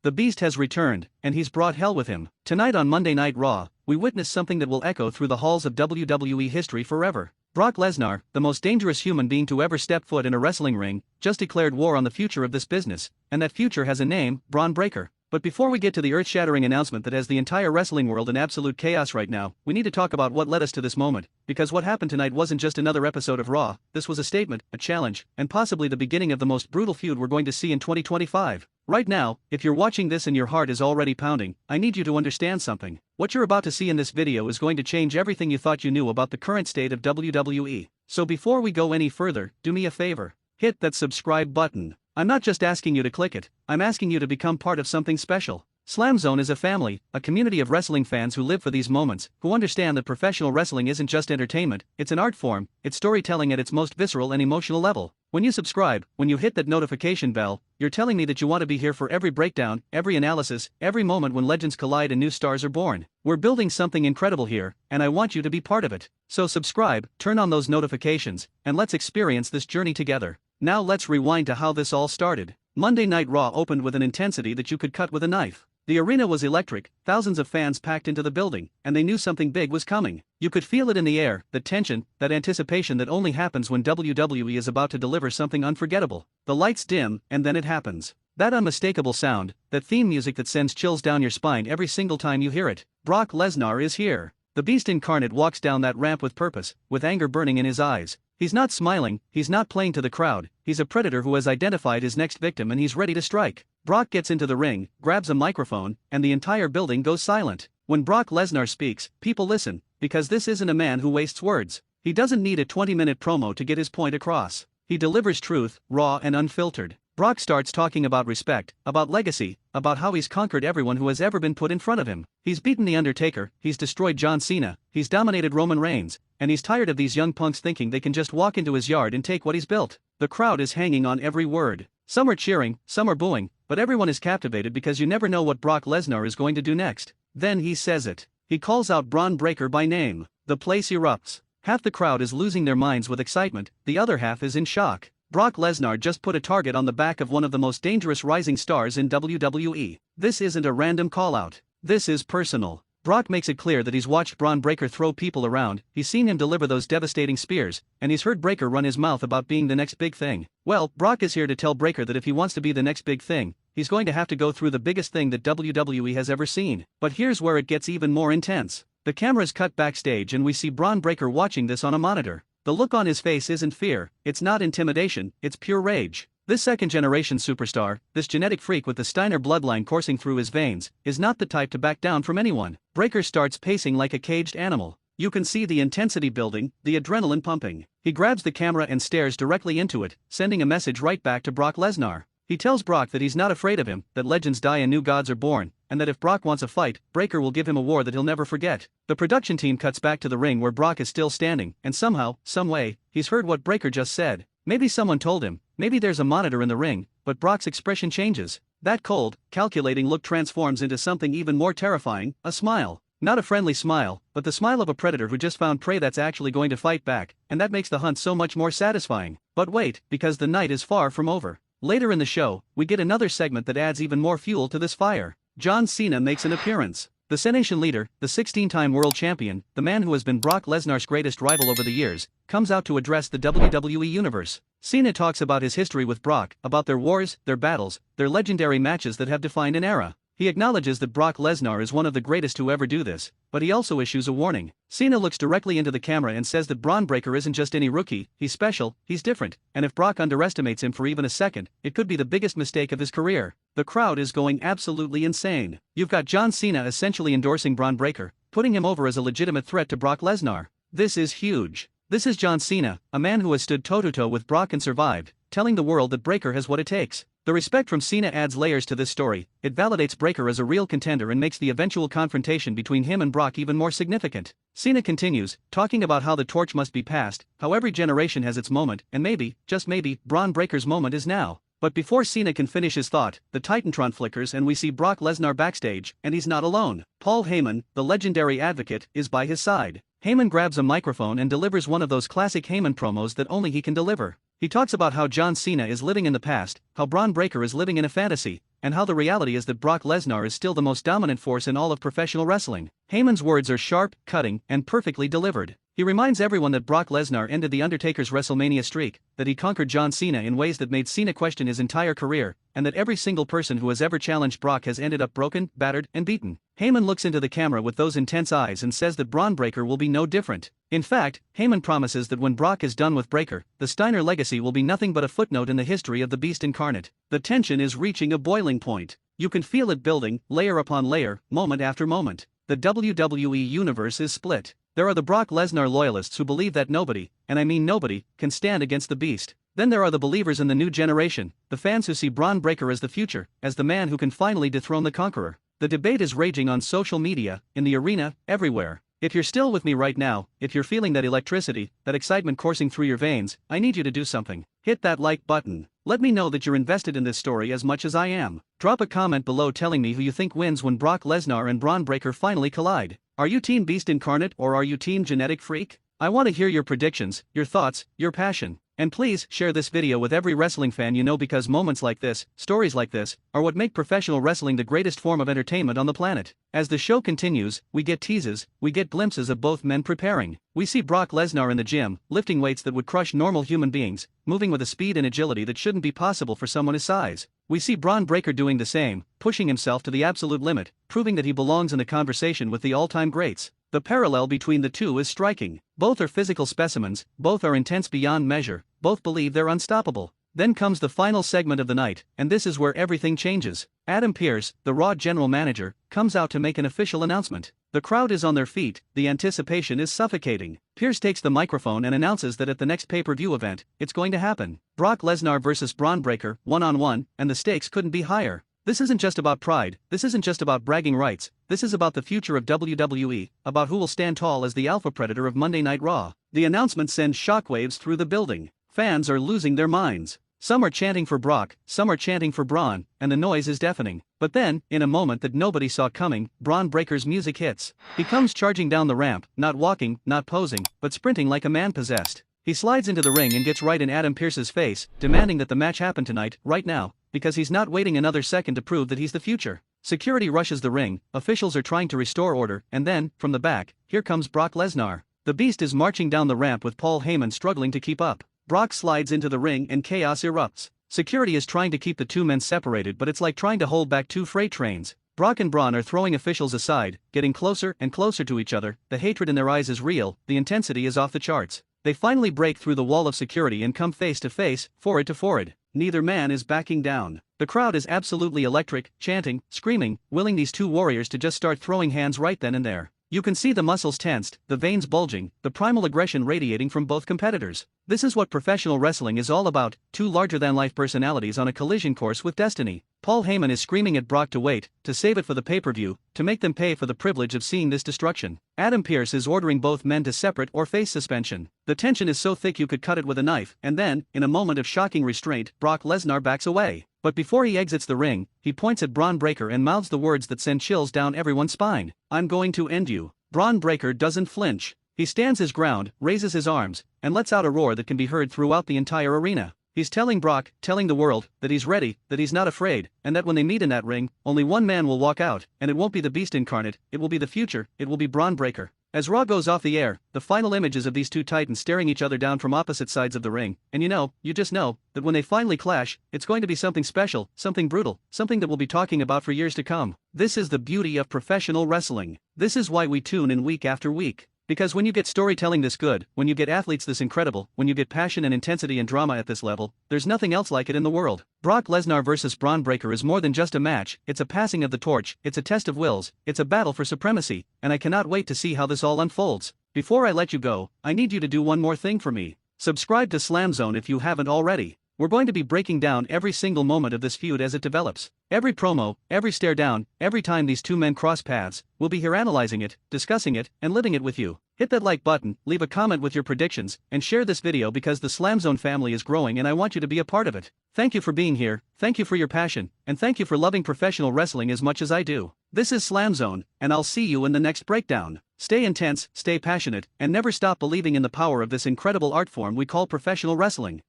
The Beast has returned, and he's brought hell with him. Tonight on Monday Night Raw, we witness something that will echo through the halls of WWE history forever. Brock Lesnar, the most dangerous human being to ever step foot in a wrestling ring, just declared war on the future of this business, and that future has a name, Bron Breakker. But before we get to the earth-shattering announcement that has the entire wrestling world in absolute chaos right now, we need to talk about what led us to this moment, because what happened tonight wasn't just another episode of Raw, this was a statement, a challenge, and possibly the beginning of the most brutal feud we're going to see in 2025. Right now, if you're watching this and your heart is already pounding, I need you to understand something. What you're about to see in this video is going to change everything you thought you knew about the current state of WWE. So before we go any further, do me a favor. Hit that subscribe button. I'm not just asking you to click it, I'm asking you to become part of something special. SLAMZONE is a family, a community of wrestling fans who live for these moments, who understand that professional wrestling isn't just entertainment, it's an art form, it's storytelling at its most visceral and emotional level. When you subscribe, when you hit that notification bell, you're telling me that you want to be here for every breakdown, every analysis, every moment when legends collide and new stars are born. We're building something incredible here, and I want you to be part of it. So subscribe, turn on those notifications, and let's experience this journey together. Now let's rewind to how this all started. Monday Night Raw opened with an intensity that you could cut with a knife. The arena was electric, thousands of fans packed into the building, and they knew something big was coming. You could feel it in the air, the tension, that anticipation that only happens when WWE is about to deliver something unforgettable. The lights dim, and then it happens. That unmistakable sound, that theme music that sends chills down your spine every single time you hear it. Brock Lesnar is here. The Beast incarnate walks down that ramp with purpose, with anger burning in his eyes. He's not smiling, he's not playing to the crowd, he's a predator who has identified his next victim and he's ready to strike. Brock gets into the ring, grabs a microphone, and the entire building goes silent. When Brock Lesnar speaks, people listen, because this isn't a man who wastes words. He doesn't need a 20-minute promo to get his point across. He delivers truth, raw and unfiltered. Brock starts talking about respect, about legacy, about how he's conquered everyone who has ever been put in front of him. He's beaten The Undertaker, he's destroyed John Cena, he's dominated Roman Reigns, and he's tired of these young punks thinking they can just walk into his yard and take what he's built. The crowd is hanging on every word. Some are cheering, some are booing, but everyone is captivated because you never know what Brock Lesnar is going to do next. Then he says it. He calls out Bron Breakker by name. The place erupts. Half the crowd is losing their minds with excitement, the other half is in shock. Brock Lesnar just put a target on the back of one of the most dangerous rising stars in WWE. This isn't a random call-out. This is personal. Brock makes it clear that he's watched Bron Breakker throw people around, he's seen him deliver those devastating spears, and he's heard Breakker run his mouth about being the next big thing. Well, Brock is here to tell Breakker that if he wants to be the next big thing, he's going to have to go through the biggest thing that WWE has ever seen. But here's where it gets even more intense. The cameras cut backstage and we see Bron Breakker watching this on a monitor. The look on his face isn't fear, it's not intimidation, it's pure rage. This second-generation superstar, this genetic freak with the Steiner bloodline coursing through his veins, is not the type to back down from anyone. Breakker starts pacing like a caged animal. You can see the intensity building, the adrenaline pumping. He grabs the camera and stares directly into it, sending a message right back to Brock Lesnar. He tells Brock that he's not afraid of him, that legends die and new gods are born, and that if Brock wants a fight, Breakker will give him a war that he'll never forget. The production team cuts back to the ring where Brock is still standing, and somehow, someway, he's heard what Breakker just said. Maybe someone told him, maybe there's a monitor in the ring, but Brock's expression changes. That cold, calculating look transforms into something even more terrifying, a smile. Not a friendly smile, but the smile of a predator who just found prey that's actually going to fight back, and that makes the hunt so much more satisfying. But wait, because the night is far from over. Later in the show, we get another segment that adds even more fuel to this fire. John Cena makes an appearance. The Cenation leader, the 16-time world champion, the man who has been Brock Lesnar's greatest rival over the years, comes out to address the WWE Universe. Cena talks about his history with Brock, about their wars, their battles, their legendary matches that have defined an era. He acknowledges that Brock Lesnar is one of the greatest to ever do this, but he also issues a warning. Cena looks directly into the camera and says that Bron Breakker isn't just any rookie, he's special, he's different, and if Brock underestimates him for even a second, it could be the biggest mistake of his career. The crowd is going absolutely insane. You've got John Cena essentially endorsing Bron Breakker, putting him over as a legitimate threat to Brock Lesnar. This is huge. This is John Cena, a man who has stood toe-to-toe with Brock and survived, telling the world that Breakker has what it takes. The respect from Cena adds layers to this story. It validates Breakker as a real contender and makes the eventual confrontation between him and Brock even more significant. Cena continues, talking about how the torch must be passed, how every generation has its moment, and maybe, just maybe, Bron Breakker's moment is now. But before Cena can finish his thought, the Titantron flickers and we see Brock Lesnar backstage, and he's not alone. Paul Heyman, the legendary advocate, is by his side. Heyman grabs a microphone and delivers one of those classic Heyman promos that only he can deliver. He talks about how John Cena is living in the past, how Bron Breakker is living in a fantasy, and how the reality is that Brock Lesnar is still the most dominant force in all of professional wrestling. Heyman's words are sharp, cutting, and perfectly delivered. He reminds everyone that Brock Lesnar ended The Undertaker's WrestleMania streak, that he conquered John Cena in ways that made Cena question his entire career, and that every single person who has ever challenged Brock has ended up broken, battered, and beaten. Heyman looks into the camera with those intense eyes and says that Braun Breaker will be no different. In fact, Heyman promises that when Brock is done with Breaker, the Steiner legacy will be nothing but a footnote in the history of the Beast incarnate. The tension is reaching a boiling point. You can feel it building, layer upon layer, moment after moment. The WWE universe is split. There are the Brock Lesnar loyalists who believe that nobody, and I mean nobody, can stand against the Beast. Then there are the believers in the new generation, the fans who see Braun Breaker as the future, as the man who can finally dethrone the Conqueror. The debate is raging on social media, in the arena, everywhere. If you're still with me right now, if you're feeling that electricity, that excitement coursing through your veins, I need you to do something. Hit that like button. Let me know that you're invested in this story as much as I am. Drop a comment below telling me who you think wins when Brock Lesnar and Braun Breaker finally collide. Are you Team Beast Incarnate or are you Team Genetic Freak? I want to hear your predictions, your thoughts, your passion. And please share this video with every wrestling fan you know, because moments like this, stories like this, are what make professional wrestling the greatest form of entertainment on the planet. As the show continues, we get teases, we get glimpses of both men preparing. We see Brock Lesnar in the gym, lifting weights that would crush normal human beings, moving with a speed and agility that shouldn't be possible for someone his size. We see Braun Breaker doing the same, pushing himself to the absolute limit, proving that he belongs in the conversation with the all-time greats. The parallel between the two is striking. Both are physical specimens, both are intense beyond measure, both believe they're unstoppable. Then comes the final segment of the night, and this is where everything changes. Adam Pearce, the Raw general manager, comes out to make an official announcement. The crowd is on their feet, the anticipation is suffocating. Pearce takes the microphone and announces that at the next pay-per-view event, it's going to happen. Brock Lesnar versus Braun Breaker, one-on-one, and the stakes couldn't be higher. This isn't just about pride, this isn't just about bragging rights, this is about the future of WWE, about who will stand tall as the alpha predator of Monday Night Raw. The announcement sends shockwaves through the building. Fans are losing their minds. Some are chanting for Brock, some are chanting for Braun, and the noise is deafening. But then, in a moment that nobody saw coming, Braun Breaker's music hits. He comes charging down the ramp, not walking, not posing, but sprinting like a man possessed. He slides into the ring and gets right in Adam Pearce's face, demanding that the match happen tonight, right now, because he's not waiting another second to prove that he's the future. Security rushes the ring, officials are trying to restore order, and then, from the back, here comes Brock Lesnar. The Beast is marching down the ramp with Paul Heyman struggling to keep up. Brock slides into the ring and chaos erupts. Security is trying to keep the two men separated, but it's like trying to hold back two freight trains. Brock and Braun are throwing officials aside, getting closer and closer to each other, the hatred in their eyes is real, the intensity is off the charts. They finally break through the wall of security and come face to face, forehead to forehead. Neither man is backing down. The crowd is absolutely electric, chanting, screaming, willing these two warriors to just start throwing hands right then and there. You can see the muscles tensed, the veins bulging, the primal aggression radiating from both competitors. This is what professional wrestling is all about, two larger-than-life personalities on a collision course with destiny. Paul Heyman is screaming at Brock to wait, to save it for the pay-per-view, to make them pay for the privilege of seeing this destruction. Adam Pearce is ordering both men to separate or face suspension. The tension is so thick you could cut it with a knife, and then, in a moment of shocking restraint, Brock Lesnar backs away. But before he exits the ring, he points at Braun Breaker and mouths the words that send chills down everyone's spine. "I'm going to end you." Braun Breaker doesn't flinch. He stands his ground, raises his arms, and lets out a roar that can be heard throughout the entire arena. He's telling Brock, telling the world, that he's ready, that he's not afraid, and that when they meet in that ring, only one man will walk out, and it won't be the Beast Incarnate, it will be the future, it will be Braun Breaker. As Raw goes off the air, the final images of these two titans staring each other down from opposite sides of the ring, and you just know, that when they finally clash, it's going to be something special, something brutal, something that we'll be talking about for years to come. This is the beauty of professional wrestling. This is why we tune in week after week. Because when you get storytelling this good, when you get athletes this incredible, when you get passion and intensity and drama at this level, there's nothing else like it in the world. Brock Lesnar vs. Braun Breaker is more than just a match, it's a passing of the torch, it's a test of wills, it's a battle for supremacy, and I cannot wait to see how this all unfolds. Before I let you go, I need you to do one more thing for me. Subscribe to SLAMZONE if you haven't already. We're going to be breaking down every single moment of this feud as it develops. Every promo, every stare down, every time these two men cross paths, we'll be here analyzing it, discussing it, and living it with you. Hit that like button, leave a comment with your predictions, and share this video because the SLAMZONE family is growing and I want you to be a part of it. Thank you for being here, thank you for your passion, and thank you for loving professional wrestling as much as I do. This is SLAMZONE, and I'll see you in the next breakdown. Stay intense, stay passionate, and never stop believing in the power of this incredible art form we call professional wrestling.